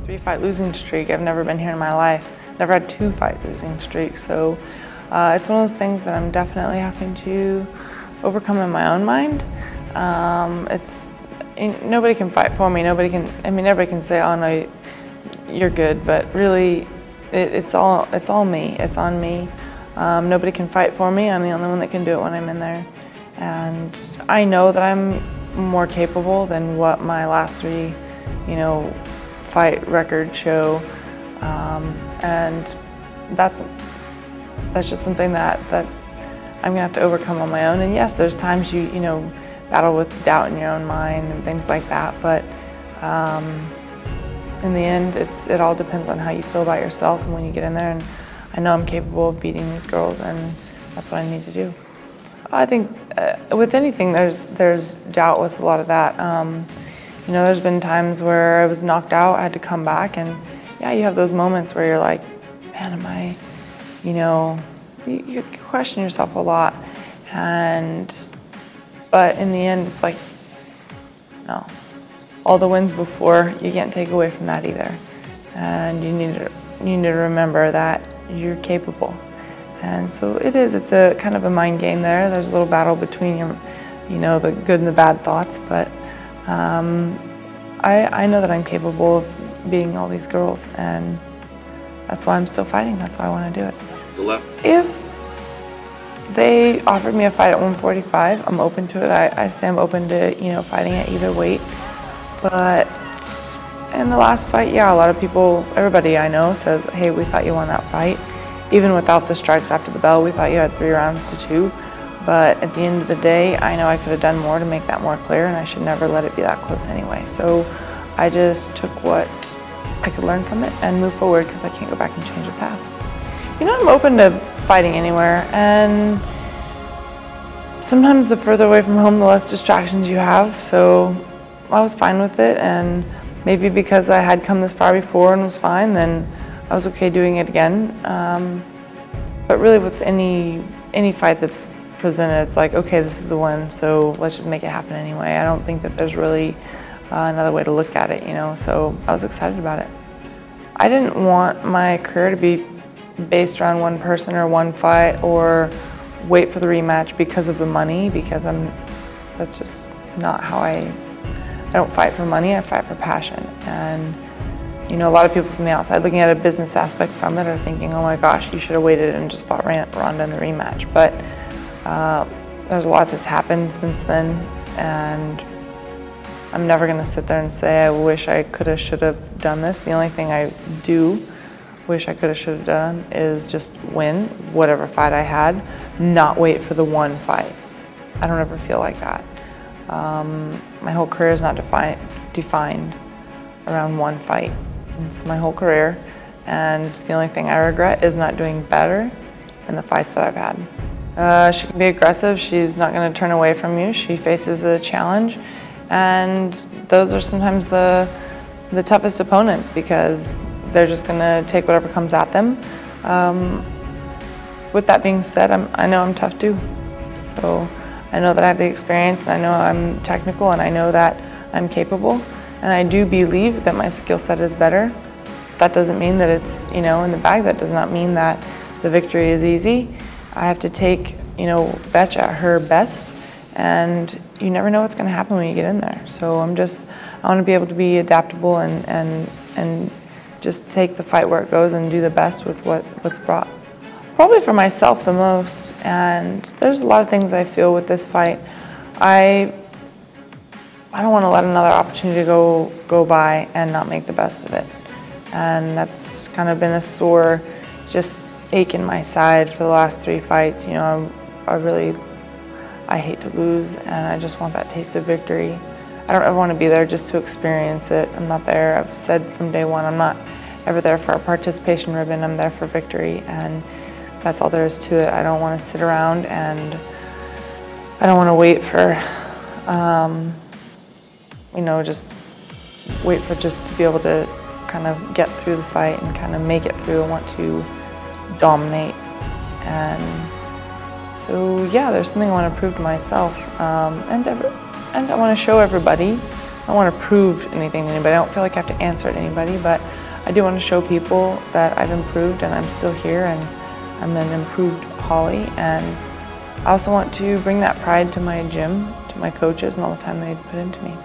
3-fight losing streak. I've never been here in my life. Never had 2-fight losing streak. So it's one of those things that I'm definitely having to overcome in my own mind. Nobody can fight for me. Everybody can say, "Oh no, you're good," but really, it's all me. It's on me. Nobody can fight for me. I'm the only one that can do it when I'm in there, and I know that I'm more capable than what my last 3, fight record show, and that's just something that I'm gonna have to overcome on my own. And yes, there's times you battle with doubt in your own mind and things like that, but in the end, it all depends on how you feel about yourself and when you get in there. And I know I'm capable of beating these girls, and that's what I need to do. I think with anything, there's doubt with a lot of that. There's been times where I was knocked out, I had to come back, and yeah, you have those moments where you're like, man, am I, you question yourself a lot, but in the end, it's like, no. All the wins before, you can't take away from that either. And you need to remember that you're capable. And so it's a kind of a mind game there. There's a little battle between the good and the bad thoughts, but I know that I'm capable of beating all these girls, and that's why I'm still fighting. That's why I want to do it. The left. If they offered me a fight at 145, I'm open to it. I say I'm open to fighting at either weight. But in the last fight, yeah, a lot of people, everybody I know says, hey, we thought you won that fight. Even without the strikes after the bell, we thought you had 3 rounds to 2. But at the end of the day, I know I could have done more to make that more clear, and I should never let it be that close anyway. So I just took what I could learn from it and move forward, because I can't go back and change the past. I'm open to fighting anywhere, and sometimes the further away from home, the less distractions you have. So I was fine with it, and maybe because I had come this far before and was fine, then I was okay doing it again. But really, with any fight that's presented, it's like, okay, this is the one, so let's just make it happen anyway. I don't think that there's really another way to look at it, so I was excited about it. I didn't want my career to be based around one person or one fight, or wait for the rematch because of the money, because that's just not how I don't fight for money, I fight for passion. And a lot of people from the outside looking at a business aspect from it are thinking, oh my gosh, you should have waited and just fought Ronda in the rematch. But there's a lot that's happened since then, and I'm never gonna sit there and say I wish I coulda, shoulda done this. The only thing I do wish I coulda, shoulda done is just win whatever fight I had, not wait for the one fight. I don't ever feel like that. My whole career is not defined around one fight. It's my whole career, and the only thing I regret is not doing better in the fights that I've had. She can be aggressive. She's not going to turn away from you. She faces a challenge, and those are sometimes the toughest opponents, because they're just going to take whatever comes at them. With that being said, I know I'm tough too. So I know that I have the experience, and I know I'm technical, and I know that I'm capable, and I do believe that my skill set is better. That doesn't mean that it's in the bag. That does not mean that the victory is easy. I have to take Betch at her best, and you never know what's going to happen when you get in there. So I want to be able to be adaptable and just take the fight where it goes and do the best with what's brought. Probably for myself the most, and there's a lot of things I feel with this fight. I don't want to let another opportunity go by and not make the best of it. And that's kind of been a sore just ache in my side for the last 3 fights. I hate to lose, and I just want that taste of victory. I don't ever want to be there just to experience it. I'm not there. I've said from day one, I'm not ever there for a participation ribbon. I'm there for victory, and that's all there is to it. I don't want to sit around, and I don't want to wait for, just to be able to kind of get through the fight and kind of make it through. I want to dominate. And so, yeah, there's something I want to prove to myself, and I want to show everybody I don't want to prove anything to anybody. I don't feel like I have to answer to anybody, but I do want to show people that I've improved and I'm still here and I'm an improved Holly. And I also want to bring that pride to my gym, to my coaches and all the time they put into me.